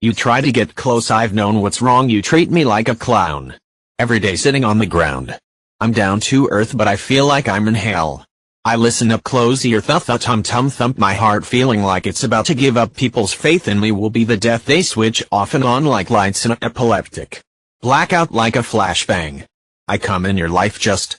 You try to get close, I've known what's wrong, you treat me like a clown. Every day sitting on the ground. I'm down to earth but I feel like I'm in hell. I listen up close, ear tum thump, my heart feeling like it's about to give up. People's faith in me will be the death they switch off and on like lights in an epileptic. Blackout like a flashbang. I come in your life just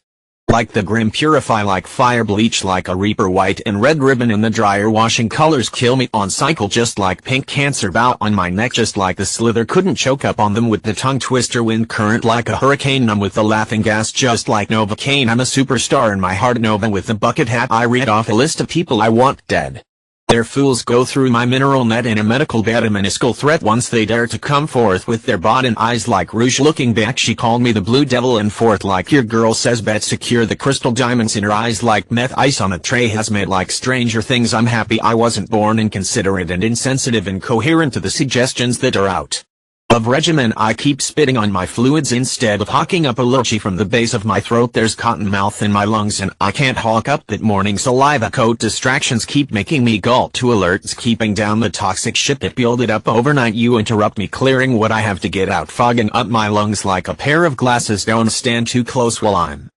like the grim, purify like fire, bleach like a reaper, white and red ribbon in the dryer, washing colors kill me on cycle just like pink cancer, bow on my neck just like the slither, couldn't choke up on them with the tongue twister, wind current like a hurricane, numb with the laughing gas just like Novocaine. I'm a superstar in my heart, Nova with the bucket hat. I read off a list of people I want dead. Their fools go through my mineral net in a medical bed, a minuscule threat once they dare to come forth with their bod and eyes like rouge. Looking back she called me the blue devil and forth like your girl says, bet secure the crystal diamonds in her eyes like meth ice on a tray, has made like Stranger Things. I'm happy I wasn't born inconsiderate and insensitive, incoherent to the suggestions that are out of regimen. I keep spitting on my fluids instead of hawking up a lurchy from the base of my throat. There's cotton mouth in my lungs and I can't hawk up that morning saliva coat. Distractions keep making me gulp to alerts, keeping down the toxic shit that builded up overnight. You interrupt me clearing what I have to get out, fogging up my lungs like a pair of glasses. Don't stand too close while I'm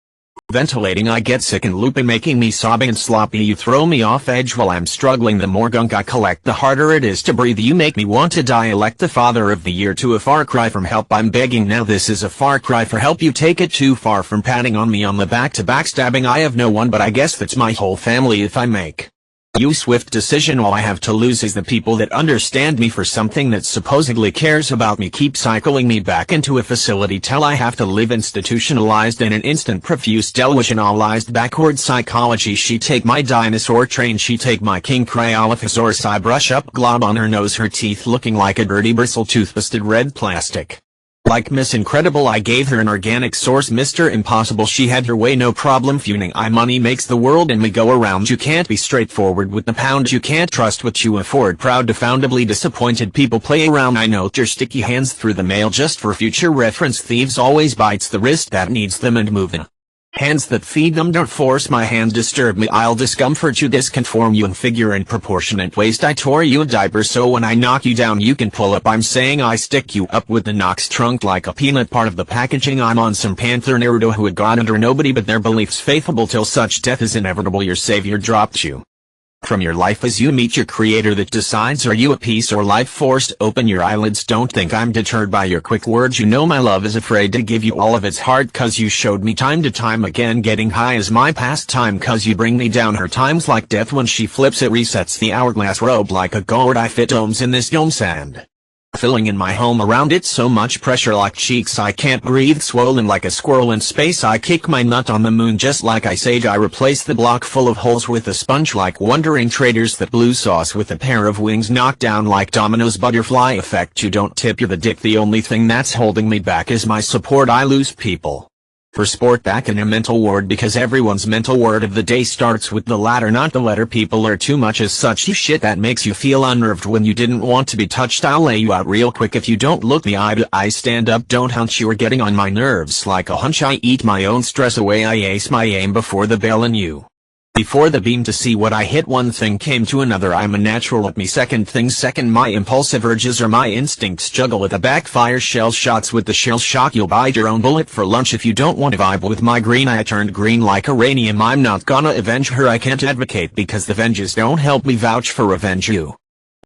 ventilating. I get sick and loopy, making me sobbing and sloppy. You throw me off edge while I'm struggling. The more gunk I collect, the harder it is to breathe. You make me want to die. Elect the father of the year to a far cry from help. I'm begging now, this is a far cry for help. You take it too far from patting on me on the back to backstabbing. I have no one but I guess that's my whole family. If I make you swift decision, all I have to lose is the people that understand me for something that supposedly cares about me. Keep cycling me back into a facility till I have to live institutionalized in an instant, profuse delusionalized backward psychology. She take my dinosaur train, she take my king cryolophosaurus. I brush up glob on her nose, her teeth looking like a dirty bristle toothpasted red plastic. Like Miss Incredible, I gave her an organic source, Mr. Impossible. She had her way, no problem fuming. I money makes the world and we go around. You can't be straightforward with the pound, you can't trust what you afford. Proud to foundably disappointed people play around. I note your sticky hands through the mail just for future reference. Thieves always bites the wrist that needs them and move the hands that feed them. Don't force my hand, disturb me, I'll discomfort you, disconform you in figure and proportionate waist. I tore you a diaper so when I knock you down you can pull up. I'm saying I stick you up with the Knox trunk like a peanut, part of the packaging. I'm on some Panther Naruto who had got under nobody but their beliefs, faithful till such death is inevitable. Your savior dropped you from your life as you meet your creator that decides are you a piece or life force. Open your eyelids, don't think I'm deterred by your quick words. You know my love is afraid to give you all of its heart, cause you showed me time to time again getting high is my pastime, cause you bring me down. Her time's like death, when she flips it resets the hourglass robe like a gourd. I fit domes in this dome sand, filling in my home around it, so much pressure like cheeks I can't breathe, swollen like a squirrel in space. I kick my nut on the moon just like Ice Age. I replace the block full of holes with a sponge like wandering traders. That blue sauce with a pair of wings knocked down like dominoes. Butterfly effect, you don't tip, you're the dick. The only thing that's holding me back is my support. I lose people for sport back in a mental ward because everyone's mental word of the day starts with the latter, not the letter. People are too much as such. Shit that makes you feel unnerved when you didn't want to be touched. I'll lay you out real quick if you don't look me eye to eye. Stand up, don't hunch, you are getting on my nerves like a hunch. I eat my own stress away. I ace my aim before the bell and you before the beam to see what I hit. One thing came to another, I'm a natural at me. Second thing second, my impulsive urges or my instincts juggle with a backfire. Shell shots with the shell shock, you'll bite your own bullet for lunch if you don't want to vibe with my green. I turned green like uranium. I'm not gonna avenge her, I can't advocate because the venges don't help me vouch for revenge. You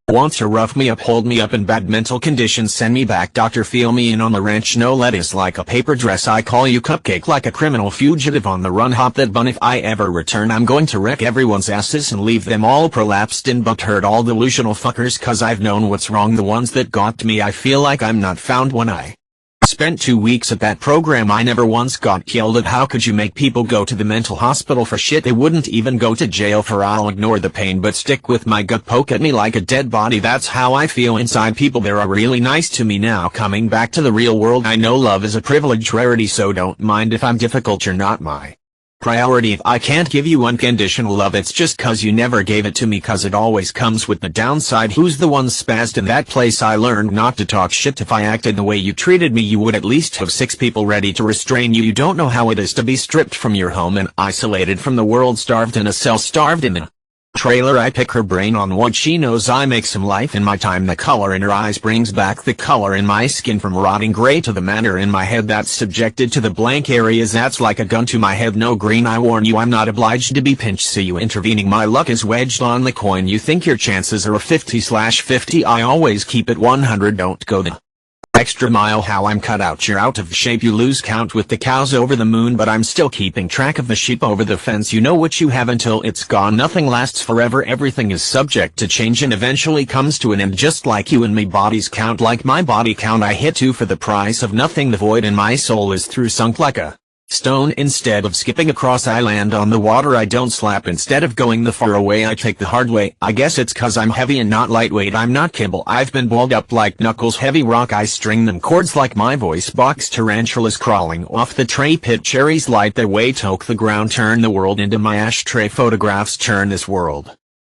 want to rough me up, hold me up in bad mental conditions, send me back, doctor, feel me in on the ranch. No lettuce like a paper dress, I call you cupcake like a criminal fugitive on the run. Hop that bun, if I ever return I'm going to wreck everyone's asses and leave them all prolapsed in butthurt. All delusional fuckers, cause I've known what's wrong, the ones that got me. I feel like I'm not found. When I spent 2 weeks at that program I never once got yelled at. How could you make people go to the mental hospital for shit they wouldn't even go to jail for? I'll ignore the pain but stick with my gut, poke at me like a dead body. That's how I feel inside. People there are really nice to me now. Coming back to the real world, I know love is a privileged rarity, so don't mind if I'm difficult. You're not my priority. If I can't give you unconditional love, it's just cause you never gave it to me, cause it always comes with the downside. Who's the one spazzed in that place? I learned not to talk shit. If I acted the way you treated me you would at least have 6 people ready to restrain you. You don't know how it is to be stripped from your home and isolated from the world, starved in a cell, starved in the Trailer I pick her brain on what she knows I make some life in my time. The color in her eyes brings back the color in my skin from rotting gray to the matter in my head that's subjected to the blank areas that's like a gun to my head. No green, I warn you, I'm not obliged to be pinched, see you intervening. My luck is wedged on the coin. You think your chances are a 50/50, I always keep it 100. Don't go the extra mile. How I'm cut out, you're out of shape, you lose count with the cows over the moon, but I'm still keeping track of the sheep over the fence. You know what you have until it's gone. Nothing lasts forever, everything is subject to change and eventually comes to an end. Just like you and me, bodies count like my body count. I hit 2 for the price of nothing. The void in my soul is through, sunk like a stone. Instead of skipping across, I land on the water. I don't slap. Instead of going the far away, I take the hard way. I guess it's cause I'm heavy and not lightweight. I'm not Kimball, I've been balled up like Knuckles. Heavy rock, I string them chords like my voice box. Tarantulas crawling off the tray pit. Cherries light their way, toke the ground, turn the world into my ashtray. Photographs turn this world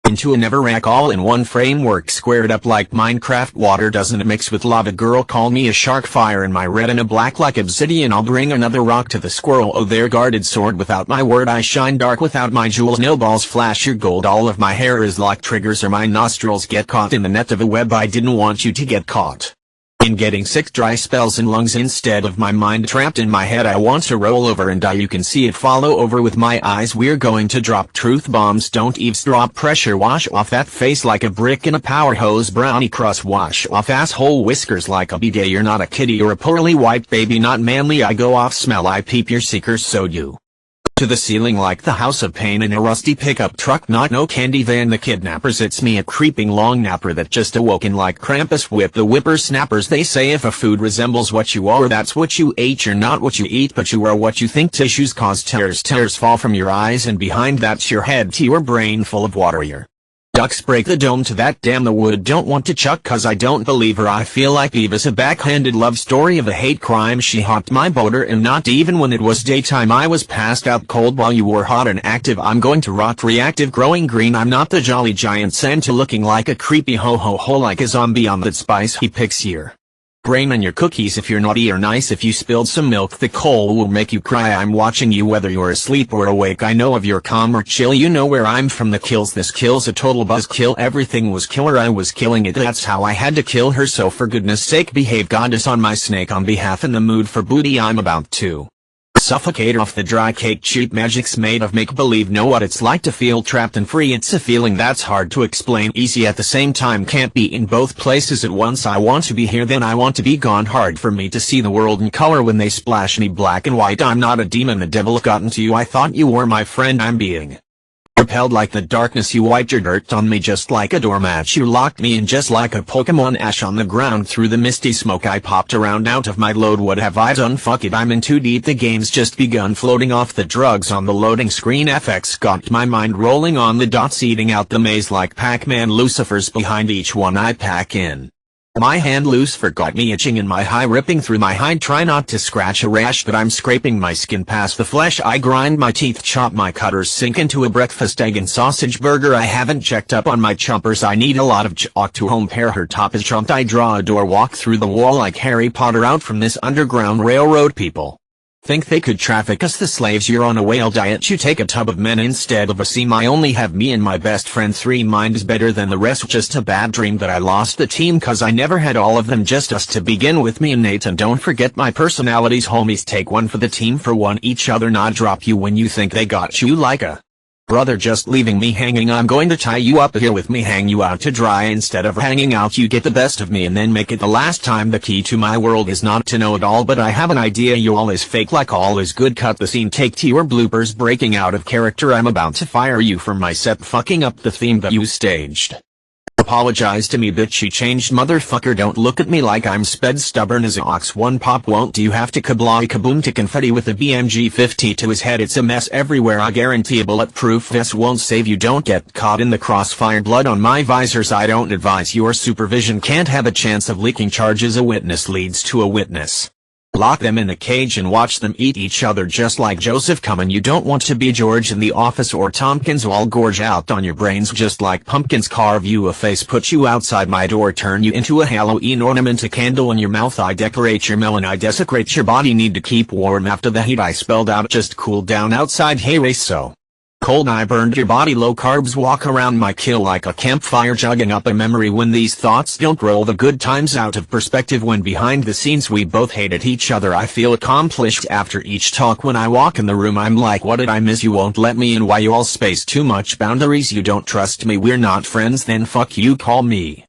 into a never rack, all in one framework, squared up like Minecraft. Water doesn't mix with lava. Girl, call me a shark. Fire in my retina, black like obsidian. I'll bring another rock to the squirrel. Oh, their guarded sword. Without my word, I shine dark. Without my jewels, no balls flash your gold. All of my hair is lock triggers, or my nostrils get caught in the net of a web. I didn't want you to get caught in getting sick. Dry spells and lungs instead of my mind trapped in my head. I want to roll over and die. You can see it follow over with my eyes. We're going to drop truth bombs. Don't eavesdrop. Pressure wash off that face like a brick in a power hose. Brownie crust wash off asshole. Whiskers like a bidet. You're not a kitty, you're a poorly wiped baby, not manly. I go off smell. I peep your seekers, so you to the ceiling like the house of pain in a rusty pickup truck, not no candy van. The kidnappers, it's me, a creeping long napper that just awoken like Krampus. Whip the whippersnappers. They say if a food resembles what you are, that's what you ate. You're not what you eat, but you are what you think. Tissues cause tears. Tears fall from your eyes and behind that's your head to your brain full of water. Your ducks break the dome to that. Damn the wood, don't want to chuck cause I don't believe her. I feel like Beavis, a backhanded love story of a hate crime. She hopped my boater and not even when it was daytime. I was passed out cold while you were hot and active. I'm going to rot reactive, growing green. I'm not the jolly giant Santa looking like a creepy ho ho ho like a zombie on that spice. He picks your brain and your cookies if you're naughty or nice. If you spilled some milk, the coal will make you cry. I'm watching you whether you're asleep or awake. I know of your calm or chill. You know where I'm from. The kills, this kill's a total buzzkill. Everything was killer, I was killing it. That's how I had to kill her, so for goodness sake behave. Goddess on my snake on behalf. In the mood for booty, I'm about to suffocate off the dry cake. Cheap magic's made of make-believe. Know what it's like to feel trapped and free. It's a feeling that's hard to explain, easy at the same time. Can't be in both places at once. I want to be here, then I want to be gone. Hard for me to see the world in color when they splash me black and white. I'm not a demon, the devil got into you. I thought you were my friend. I'm being repelled like the darkness. You wiped your dirt on me just like a doormat. You locked me in just like a Pokemon. Ash on the ground through the misty smoke. I popped around out of my load. What have I done? Fuck it, I'm in too deep. The game's just begun. Floating off the drugs on the loading screen. FX got my mind rolling on the dots, eating out the maze like Pac-Man. Lucifers behind each one I pack in. My hand Lucifer got me itching in my high, ripping through my hide. Try not to scratch a rash, but I'm scraping my skin past the flesh. I grind my teeth, chop my cutters, sink into a breakfast egg and sausage burger. I haven't checked up on my chompers. I need a lot of chalk to home pair. Her top is trumped. I draw a door, walk through the wall like Harry Potter out from this underground railroad. People think they could traffic us, the slaves. You're on a whale diet. You take a tub of men instead of a seam. I only have me and my best friend. 3 mind is better than the rest. Just a bad dream that I lost the team cause I never had all of them, just us to begin with. Me and Nate, and don't forget my personalities. Homies, take one for the team, for one each other. Not drop you when you think they got you like a brother, just leaving me hanging. I'm going to tie you up here with me, hang you out to dry. Instead of hanging out, you get the best of me and then make it the last time. The key to my world is not to know it all, but I have an idea. You all is fake like all is good. Cut the scene, take to your bloopers. Breaking out of character, I'm about to fire you from my set, fucking up the theme that you staged. Apologize to me, bitch. She changed, motherfucker. Don't look at me like I'm sped, stubborn as a ox. One pop won't do. You have to kablawi kaboom to confetti with a BMG 50 to his head. It's a mess everywhere. I guarantee a bulletproof vest won't save you. Don't get caught in the crossfire. Blood on my visors. I don't advise. Your supervision can't have a chance of leaking charges. A witness leads to a witness. Lock them in a cage and watch them eat each other just like Joseph Common. You don't want to be George in The Office or Tompkins. I'll gorge out on your brains just like pumpkins. Carve you a face, put you outside my door, turn you into a Halloween ornament, a candle in your mouth. I decorate your melon, I desecrate your body. Need to keep warm after the heat I spelled out. Just cool down outside. Hey race, so Cold I burned your body, low carbs walk around my kill like a campfire, jugging up a memory when these thoughts don't roll the good times out of perspective. When behind the scenes we both hated each other, I feel accomplished after each talk. When I walk in the room I'm like, what did I miss? You won't let me in. Why you all space too much boundaries? You don't trust me, we're not friends, then fuck you, call me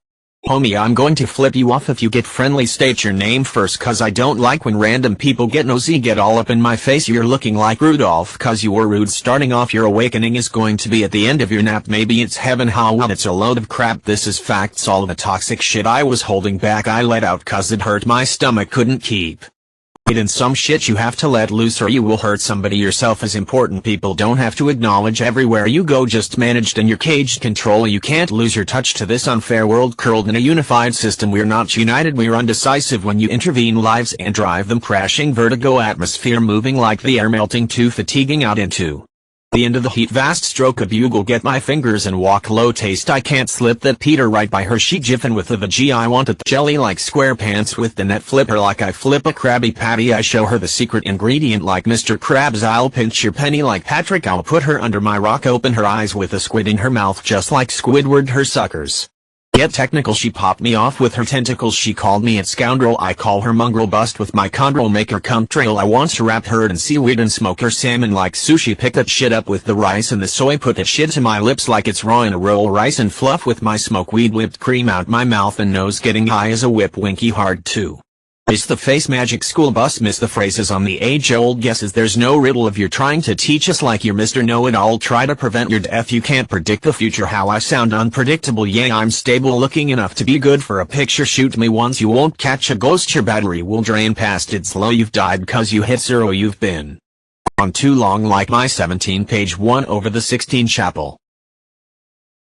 homie. I'm going to flip you off if you get friendly. State your name first, cause I don't like when random people get nosy, get all up in my face. You're looking like Rudolph cause you were rude. Starting off, your awakening is going to be at the end of your nap. Maybe it's heaven, how well, it's a load of crap. This is facts, all the toxic shit I was holding back I let out cause it hurt my stomach, couldn't keep it in. Some shit you have to let loose or you will hurt somebody. Yourself is important, people don't have to acknowledge everywhere you go, just managed in your caged control. You can't lose your touch to this unfair world, curled in a unified system. We're not united, we're undecisive when you intervene lives and drive them crashing. Vertigo atmosphere moving like the air, melting too fatiguing out into the end of the heat. Vast stroke of bugle, get my fingers and walk low. Taste I can't slip that Peter right by her, she jiffin with the vg. I want it jelly like square pants with the net, flip her like I flip a Krabby Patty. I show her the secret ingredient like Mr. Krabs. I'll pinch your penny like Patrick. I'll put her under my rock, open her eyes with a squid in her mouth just like Squidward. Her suckers get technical, she popped me off with her tentacles. She called me a scoundrel, I call her mongrel. Bust with my chondrel, make her come trail. I want to wrap her in seaweed and smoke her salmon like sushi. Pick that shit up with the rice and the soy, put that shit to my lips like it's raw in a roll. Rice and fluff with my smoke weed, whipped cream out my mouth and nose, getting high as a whip. Winky hard too. It's the face magic school bus, miss the phrases on the age-old guesses. There's no riddle if you're trying to teach us like you're Mr. Know-It-All. Try to prevent your death, you can't predict the future. How I sound unpredictable, yeah I'm stable, looking enough to be good for a picture. Shoot me once, you won't catch a ghost, your battery will drain past its low. You've died cause you hit zero, you've been on too long like my 17-page 1 over the 16 chapel.